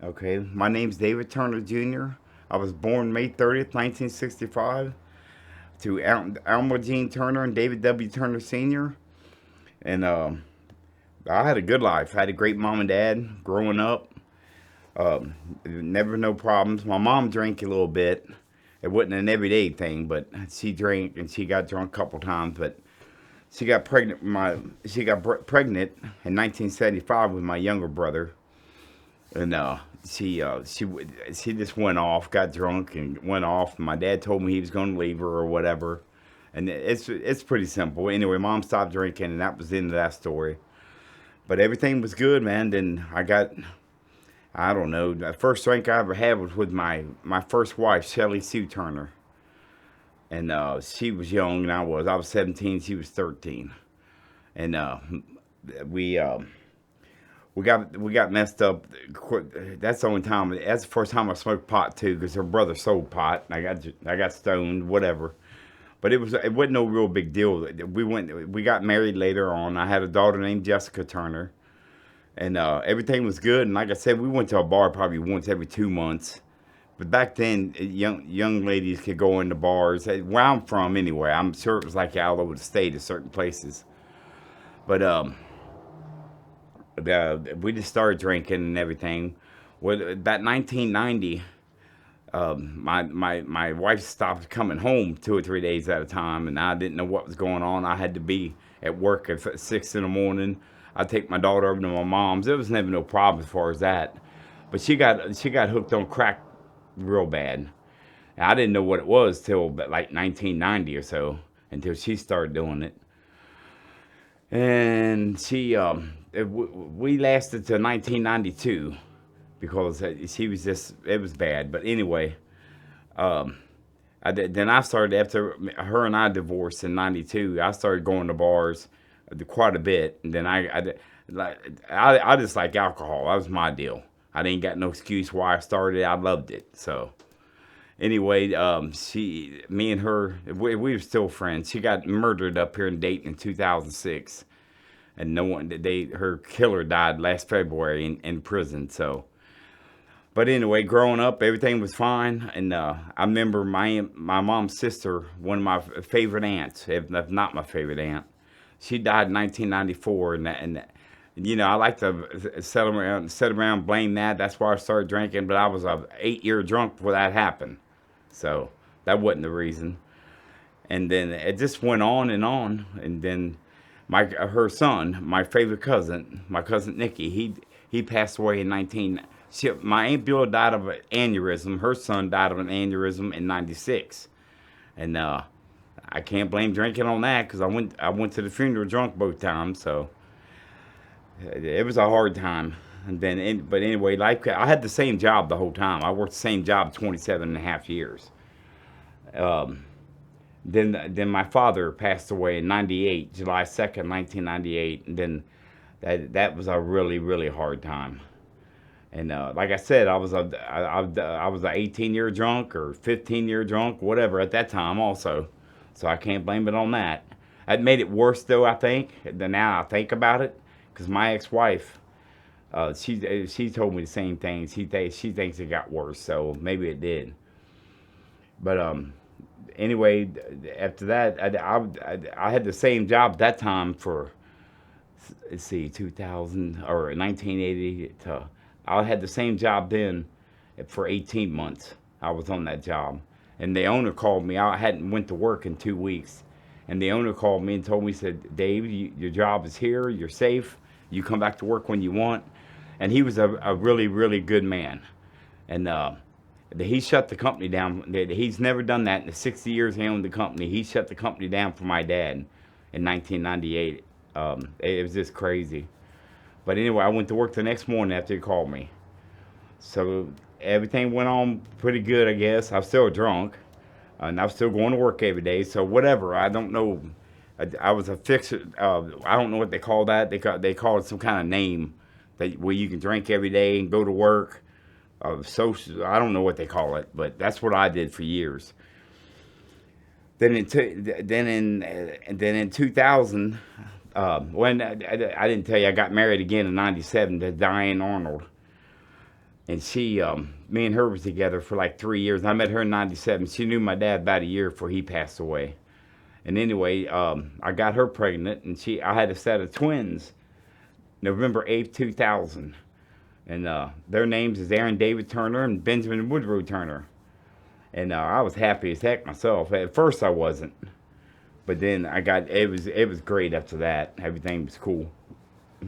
Okay, my name's David Turner Jr. I was born May 30th, 1965, to Alma Jean Turner and David W. Turner Sr. And I had a good life. I had a great mom and dad growing up. Never no problems. My mom drank a little bit. It wasn't an everyday thing, but she drank and she got drunk a couple times. But she got pregnant. Pregnant in 1975 with my younger brother, and she just went off, got drunk, and went off. My dad told me he was going to leave her or whatever, and it's pretty simple. Anyway, mom stopped drinking, and that was the end of that story. But everything was good, man. Then I don't know, the first drink I ever had was with my first wife, Shelley Sue Turner, and she was young, and I was 17, she was 13, and we. We got messed up. That's the only time. That's the first time I smoked pot too, because her brother sold pot. And I got stoned, whatever. But it wasn't no real big deal. We got married later on. I had a daughter named Jessica Turner, and everything was good. And like I said, we went to a bar probably once every 2 months. But back then, young ladies could go into bars. Where I'm from, anyway, I'm sure it was like all over the state at certain places. But we just started drinking and everything. Well, that 1990, my wife stopped coming home 2 or 3 days at a time, and I didn't know what was going on. I had to be at work at 6 in the morning. I'd take my daughter over to my mom's. There was never no problem as far as that, but she got hooked on crack real bad. And I didn't know what it was till like 1990 or so, until she started doing it. And we lasted till 1992 because she was just, it was bad. But anyway, um, then I started, after her and I divorced in '92. I started going to bars quite a bit, and then I just like alcohol. That was my deal. I didn't got no excuse why I started. I loved it. So anyway, me and her, we were still friends. She got murdered up here in Dayton in 2006, and no one, her killer died last February in prison. So, but anyway, growing up, everything was fine, and I remember my mom's sister, one of my favorite aunts, if not my favorite aunt. She died in 1994, and I like to sit around, blame that. That's why I started drinking. But I was a 8-year drunk before that happened, so that wasn't the reason. And then it just went on, and then her son, my favorite cousin, my cousin Nicky, he passed away in 19. My aunt Beulah died of an aneurysm. Her son died of an aneurysm in '96, and I can't blame drinking on that, because I went to the funeral drunk both times. So it was a hard time. And then, but anyway, life. I had the same job the whole time. I worked the same job 27 and a half years. Um, then my father passed away in '98, July 2nd, 1998, and then that was a really really hard time. And like I said, I was a 18-year drunk or 15-year drunk, whatever at that time also. So I can't blame it on that. It made it worse though, I think. Than now I think about it, because my ex-wife, she told me the same thing. She thinks it got worse, so maybe it did. But anyway, after that, I had the same job at that time for, let's see, 2000 or 1980 to, I had the same job then for 18 months. I was on that job, and the owner called me. I hadn't went to work in 2 weeks, and the owner called me and told me, said, Dave, your job is here. You're safe. You come back to work when you want. And he was a really really good man, and he shut the company down. He's never done that in the 60 years he owned the company. He shut the company down for my dad in 1998. It was just crazy. But anyway, I went to work the next morning after he called me. So everything went on pretty good, I guess. I was still drunk, and I was still going to work every day. So whatever, I don't know. I was a fixer. I don't know what they call that. They call it some kind of name that where you can drink every day and go to work. Social. I don't know what they call it, but that's what I did for years. Then in 2000, when I didn't tell you, I got married again in '97 to Diane Arnold, and she, me and her was together for like 3 years. I met her in '97. She knew my dad about a year before he passed away. And anyway, I got her pregnant, and I had a set of twins, November 8th, 2000. And their names is Aaron David Turner and Benjamin Woodrow Turner. And I was happy as heck myself. At first I wasn't, but then it was great after that. Everything was cool.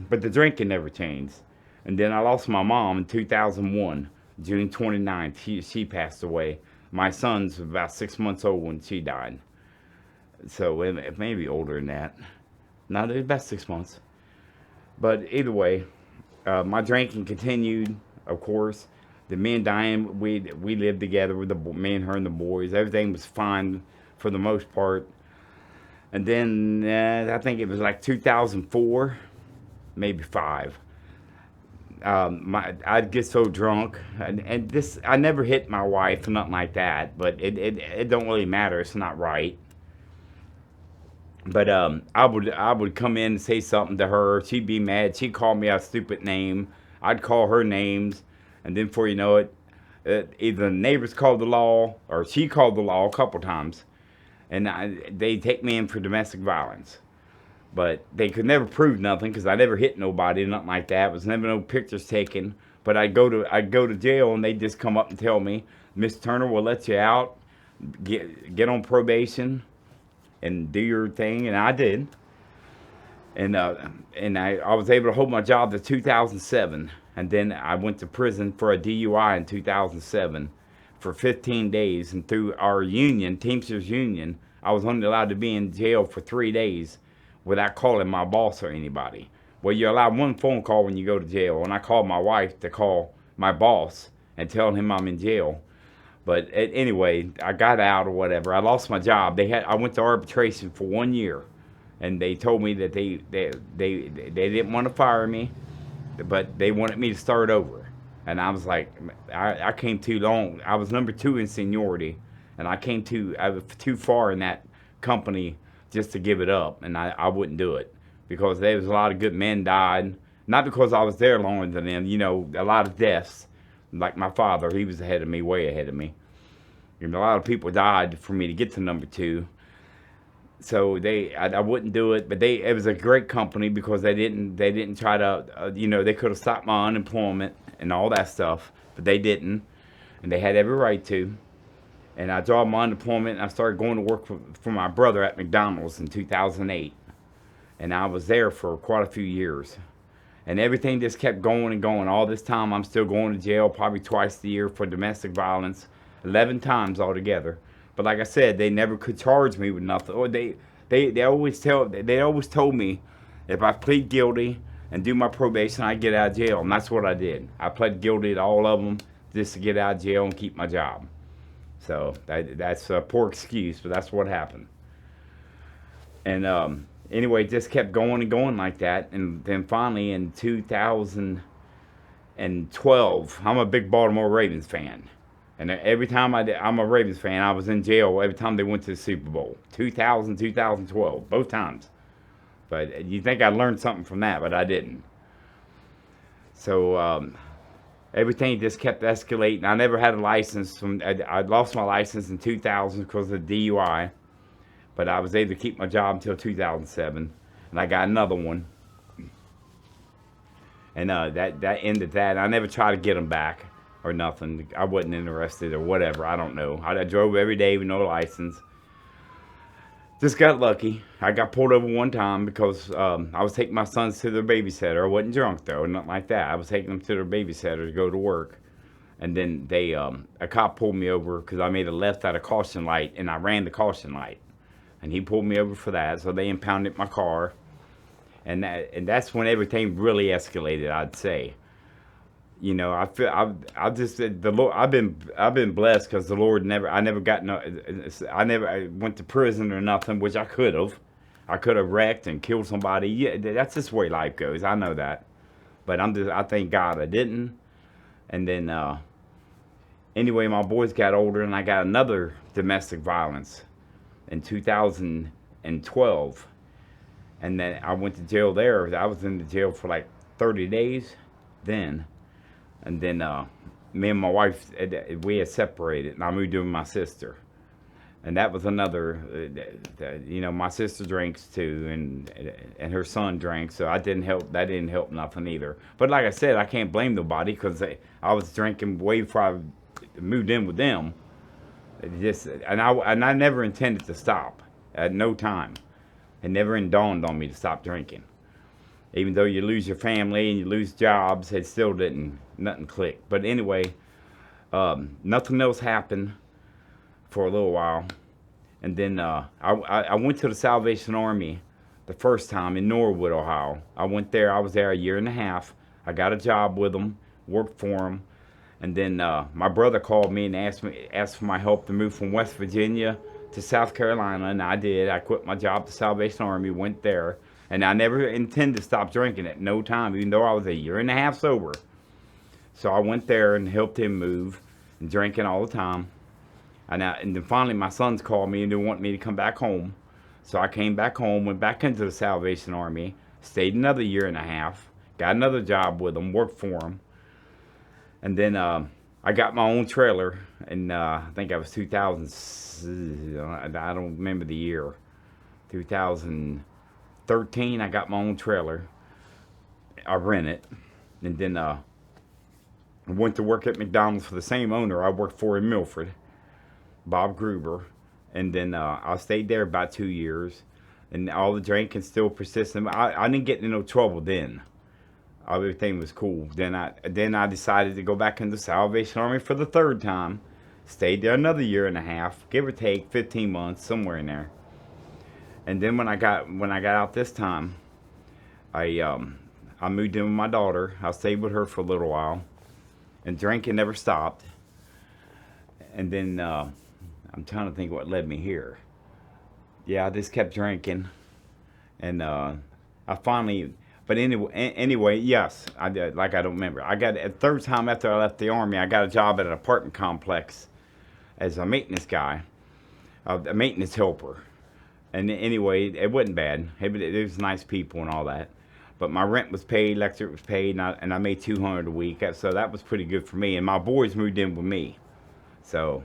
But the drinking never changed. And then I lost my mom in 2001, June 29th. She passed away. My son's about 6 months old when she died. So it may be older than that. No, they're about 6 months. But either way, my drinking continued, of course. The me and Diane, we lived together with me and her and the boys. Everything was fine for the most part. And then I think it was like 2004, maybe 5. I'd get so drunk, and this I never hit my wife or nothing like that. But it don't really matter. It's not right. But I would come in and say something to her. She'd be mad. She'd call me a stupid name. I'd call her names, and then before you know it, either the neighbors called the law or she called the law a couple times, and they take me in for domestic violence. But they could never prove nothing because I never hit nobody, nothing like that. Was never no pictures taken. But I'd go to jail, and they'd just come up and tell me, Miss Turner will let you out, get on probation, and do your thing, and I did. And I was able to hold my job to 2007, and then I went to prison for a DUI in 2007 for 15 days. And through our union, Teamsters Union, I was only allowed to be in jail for 3 days without calling my boss or anybody. Well, you're allowed one phone call when you go to jail, and I called my wife to call my boss and tell him I'm in jail. But anyway, I got out or whatever. I lost my job. I went to arbitration for 1 year, and they told me that they didn't want to fire me, but they wanted me to start over. And I was like, I came too long. I was number 2 in seniority, and I was too far in that company just to give it up, and I wouldn't do it because there was a lot of good men died. Not because I was there longer than them, a lot of deaths. Like my father, he was ahead of me, way ahead of me. And a lot of people died for me to get to number 2. So I wouldn't do it, but it was a great company because they didn't try to, they could have stopped my unemployment and all that stuff, but they didn't, and they had every right to. And I dropped my unemployment, and I started going to work for my brother at McDonald's in 2008. And I was there for quite a few years. And everything just kept going and going. All this time, I'm still going to jail probably twice a year for domestic violence, 11 times altogether. But like I said, they never could charge me with nothing. Or they always told me if I plead guilty and do my probation, I'd get out of jail. And that's what I did. I pled guilty to all of them just to get out of jail and keep my job. So that's a poor excuse, but that's what happened. And anyway, it just kept going and going like that. And then finally in 2012, I'm a big Baltimore Ravens fan. And every time I'm a Ravens fan, I was in jail every time they went to the Super Bowl. 2000, 2012, both times. But you think I learned something from that, but I didn't. So everything just kept escalating. I never had a license. I lost my license in 2000 because of the DUI. But I was able to keep my job until 2007, and I got another one. And that ended that. I never tried to get them back or nothing. I wasn't interested or whatever. I don't know. I drove every day with no license. Just got lucky. I got pulled over one time because I was taking my sons to their babysitter. I wasn't drunk though, nothing like that. I was taking them to their babysitter to go to work. And then a cop pulled me over because I made a left at a caution light, and I ran the caution light. And he pulled me over for that, so they impounded my car, and that's when everything really escalated, I'd say. I just the Lord. I've been blessed because the Lord I never went to prison or nothing, which I could have. I could have wrecked and killed somebody. Yeah, that's just the way life goes. I know that, but I thank God I didn't. And then anyway, my boys got older, and I got another domestic violence in 2012, and then I went to jail there. I was in the jail for like 30 days then, and then me and my wife, we had separated, and I moved in with my sister. And that was another, my sister drinks too, and her son drank, so I didn't help. That didn't help nothing either. But like I said, I can't blame nobody because I was drinking way before I moved in with them. And I never intended to stop at no time. It never dawned on me to stop drinking. Even though you lose your family and you lose jobs, it still didn't nothing click. But anyway, nothing else happened for a little while, and then I went to the Salvation Army the first time in Norwood, Ohio. I went there. I was there a year and a half. I got a job with them, worked for them, and then my brother called me and asked for my help to move from West Virginia to South Carolina, and I did. I quit my job at the Salvation Army, went there, and I never intended to stop drinking at no time, even though I was a year and a half sober. So I went there and helped him move, and drinking all the time. And then finally my sons called me and they want me to come back home. So I came back home, went back into the Salvation Army, stayed another year and a half, got another job with them, worked for them. And then I got my own trailer, and I think I was 2000, I don't remember the year, 2013, I got my own trailer. I rent it, and then I went to work at McDonald's for the same owner I worked for in Milford, Bob Gruber, and then I stayed there about 2 years, and all the drinking still persisted. I didn't get into no trouble then. Everything was cool. Then I decided to go back into the Salvation Army for the third time. Stayed there another year and a half, give or take 15 months, somewhere in there. And then when I got out this time, I moved in with my daughter. I stayed with her for a little while, and drinking never stopped. And then I'm trying to think what led me here. Yeah, I just kept drinking, and I finally. But anyway, yes, I did. Like I don't remember. I got a third time after I left the Army. I got a job at an apartment complex as a maintenance guy, a maintenance helper. And anyway, it wasn't bad. It was nice people and all that. But my rent was paid, electric was paid, and I made $200 a week. So that was pretty good for me. And my boys moved in with me. So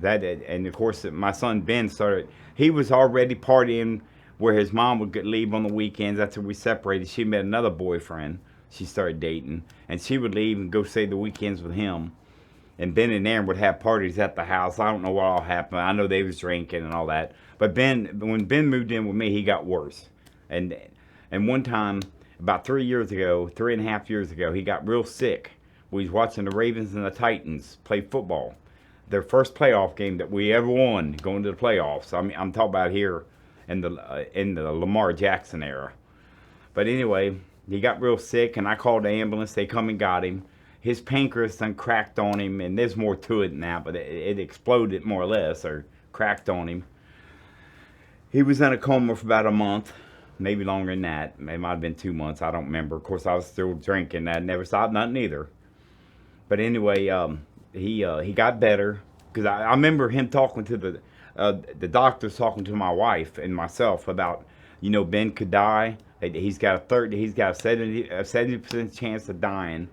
that, and of course, my son Ben started. He was already partying where his mom would leave on the weekends. After we separated, she met another boyfriend she started dating, and she would leave and go stay the weekends with him. And Ben and Aaron would have parties at the house. I don't know what all happened. I know they was drinking and all that. But when Ben moved in with me, he got worse. And one time, about 3.5 years ago, he got real sick. We was watching the Ravens and the Titans play football. Their first playoff game that we ever won, going to the playoffs. I mean, I'm talking about here in the Lamar Jackson era. But anyway, he got real sick, and I called the ambulance. They come and got him. His pancreas done cracked on him, and there's more to it than that, but it exploded more or less, or cracked on him. He was in a coma for about a month, maybe longer than that. It might have been 2 months. I don't remember. Of course, I was still drinking. I never stopped nothing either. But anyway, he got better, because I remember him talking to the doctors, talking to my wife and myself about, Ben could die. He's got a 70% chance of dying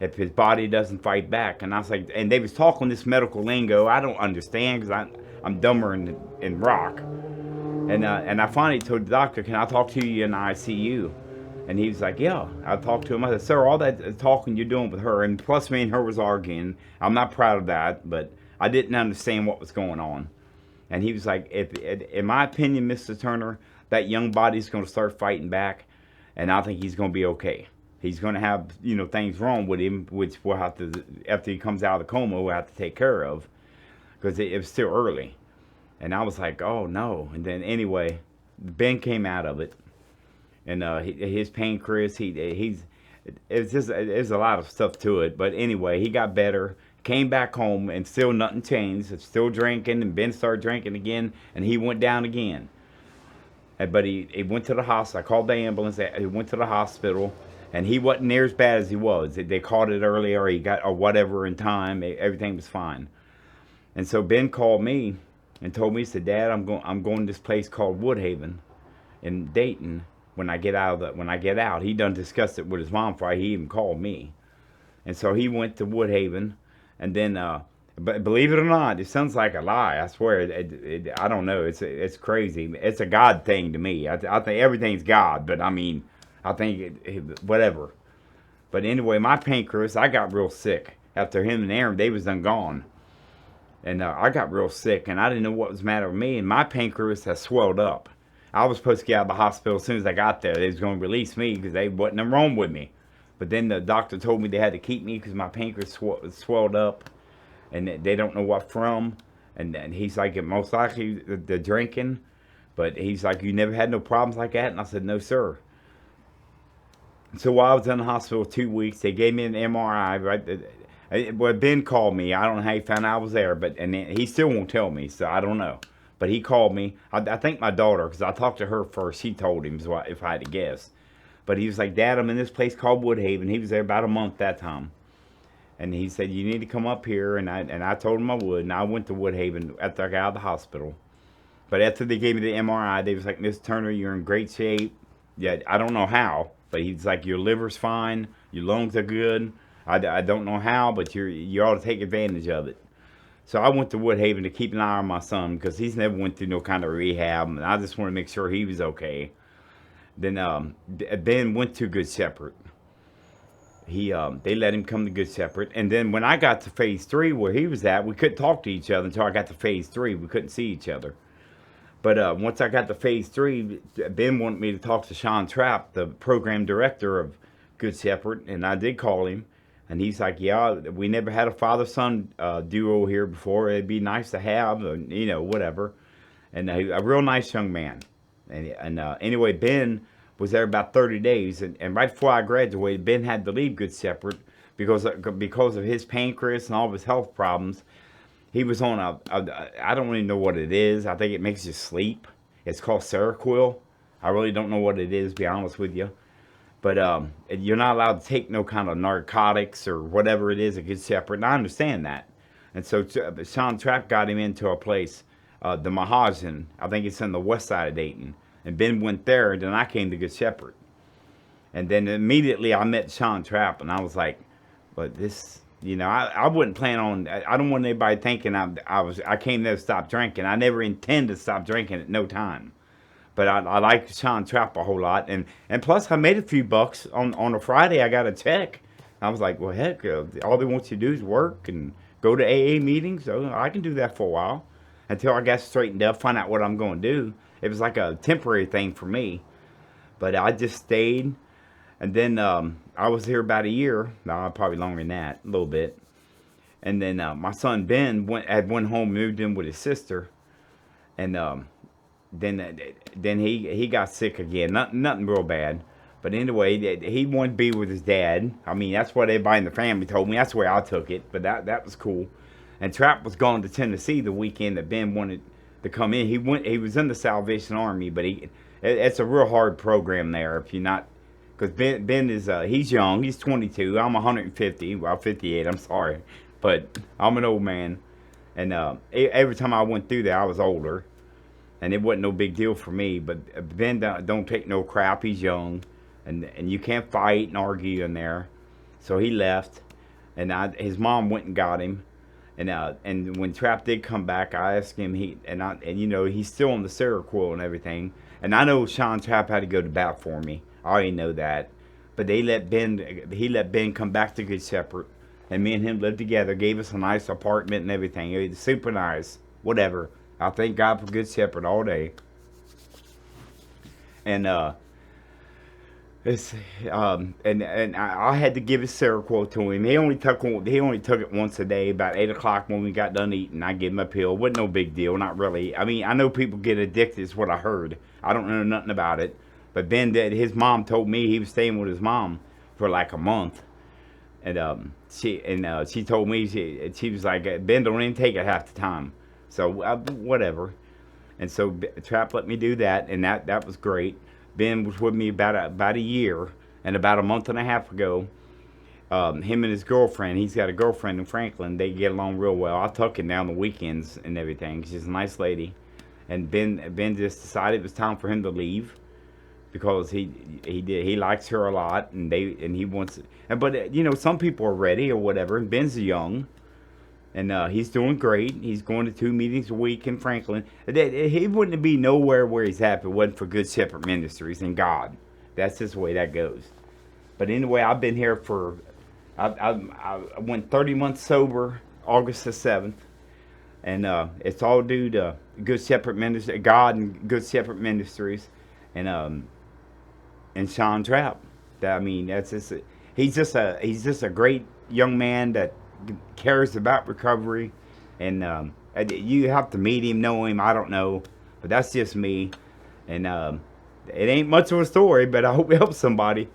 if his body doesn't fight back. And I was like, and they was talking this medical lingo I don't understand, because I'm dumber in rock. And I finally told the doctor, can I talk to you in the ICU? And he was like, yeah. I talked to him. I said, sir, all that talking you're doing with her, and plus me and her was arguing. I'm not proud of that, but I didn't understand what was going on. And he was like, in my opinion, Mr. Turner, that young body's going to start fighting back, and I think he's going to be okay. He's going to have, things wrong with him, which we'll have to, after he comes out of the coma, we'll have to take care of, because it was still early. And I was like, oh no. And then anyway, Ben came out of it, and his pancreas, there's a lot of stuff to it. But anyway, he got better, came back home, and still nothing changed. Still drinking, and Ben started drinking again, and he went down again. But he went to the hospital. I called the ambulance. He went to the hospital, and he wasn't near as bad as he was. They caught it early, or he got, or whatever, in time. Everything was fine. And so Ben called me and told me, he said, Dad, I'm going to this place called Woodhaven in Dayton. When I get out, he done discussed it with his mom before he even called me. And so he went to Woodhaven, And then, but believe it or not, it sounds like a lie. I swear, I don't know. It's crazy. It's a God thing to me. I think everything's God, but I mean, I think whatever. But anyway, my pancreas, I got real sick after him and Aaron. They was done gone, and I got real sick, and I didn't know what was the matter with me. And my pancreas has swelled up. I was supposed to get out of the hospital as soon as I got there. They was going to release me because they wasn't nothing wrong with me. But then the doctor told me they had to keep me because my pancreas swelled up, and they don't know what from. And he's like, it most likely the drinking, but he's like, you never had no problems like that? And I said, no, sir. So while I was in the hospital 2 weeks, they gave me an MRI. Right, well, Ben called me. I don't know how he found out I was there, but and he still won't tell me, so I don't know. But he called me. I think my daughter, because I talked to her first. She told him, so if I had to guess. But he was like, Dad, I'm in this place called Woodhaven. He was there about a month that time. And he said, you need to come up here. And I told him I would. And I went to Woodhaven after I got out of the hospital. But after they gave me the MRI, they was like, Miss Turner, you're in great shape. Yeah, I don't know how. But he's like, your liver's fine. Your lungs are good. I don't know how, but you ought to take advantage of it. So I went to Woodhaven to keep an eye on my son because he's never went through no kind of rehab. And I just want to make sure he was okay. Then Ben went to Good Shepherd. They let him come to Good Shepherd, and then when I got to phase 3 where he was at, we couldn't talk to each other until I got to phase 3. We couldn't see each other. But once I got to phase 3, Ben wanted me to talk to Sean Trapp, the program director of Good Shepherd, and I did call him, and he's like, "Yeah, we never had a father-son duo here before. It'd be nice to have, whatever." And a real nice young man. And anyway, Ben was there about 30 days, and right before I graduated, Ben had to leave Good Shepherd because of his pancreas and all of his health problems. He was on I don't really know what it is. I think it makes you sleep. It's called Seroquel. I really don't know what it is, to be honest with you. But you're not allowed to take no kind of narcotics or whatever it is at Good Shepherd, and I understand that. And so Sean Trapp got him into a place, the Mahajan. I think it's on the west side of Dayton. And Ben went there, and then I came to Good Shepherd. And then immediately I met Sean Trapp, and I was like, but this, I wouldn't plan on, I don't want anybody thinking I came there to stop drinking. I never intended to stop drinking at no time. But I like Sean Trapp a whole lot. And plus I made a few bucks. On a Friday I got a check. I was like, well, heck, all they want you to do is work and go to AA meetings. So I can do that for a while until I got straightened up, find out what I'm going to do. It was like a temporary thing for me. But I just stayed. And then I was here about a year. No, probably longer than that, a little bit. And then my son Ben went home, moved in with his sister. And then he got sick again. Nothing real bad. But anyway, he wanted to be with his dad. I mean, that's what everybody in the family told me. That's the way I took it. But that was cool. And Trapp was going to Tennessee the weekend that Ben wanted to come in. He was in the Salvation Army, but it's a real hard program there if you're not, because Ben is he's young. He's 22. I'm 150. Well, 58. I'm sorry, but I'm an old man. And every time I went through there, I was older, and it wasn't no big deal for me. But Ben don't take no crap. He's young, and you can't fight and argue in there. So he left, and his mom went and got him. And when Trapp did come back, I asked him, he's still on the Seroquel and everything. And I know Sean Trapp had to go to bat for me. I already know that. But he let Ben come back to Good Shepherd. And me and him lived together, gave us a nice apartment and everything. It was super nice. Whatever. I thank God for Good Shepherd all day. And I had to give his Seroquel to him. He only took it once a day, about 8 o'clock when we got done eating. I gave him a pill. Wasn't no big deal, not really. I mean, I know people get addicted. Is what I heard. I don't know nothing about it. But Ben did. His mom told me he was staying with his mom for like a month, and she told me she was like, Ben don't even take it half the time. So whatever. And so Trapp let me do that, and that was great. Ben was with me about a year, and about a month and a half ago, him and his girlfriend, he's got a girlfriend in Franklin, they get along real well. I tuck him down the weekends and everything. She's a nice lady. And Ben just decided it was time for him to leave because he likes her a lot, and he wants. But some people are ready or whatever. And Ben's young, and he's doing great. He's going to 2 meetings a week in Franklin. He wouldn't be nowhere where he's at if it wasn't for Good Shepherd Ministries and God. That's just the way that goes. But anyway, I've been here for, I went 30 months sober August the 7th. And it's all due to Good Shepherd Ministry, God and Good Shepherd Ministries, and Sean Trapp. I mean, that's just he's just a great young man that cares about recovery, and you have to meet him, know him. I don't know, but that's just me, and it ain't much of a story, but I hope it helps somebody.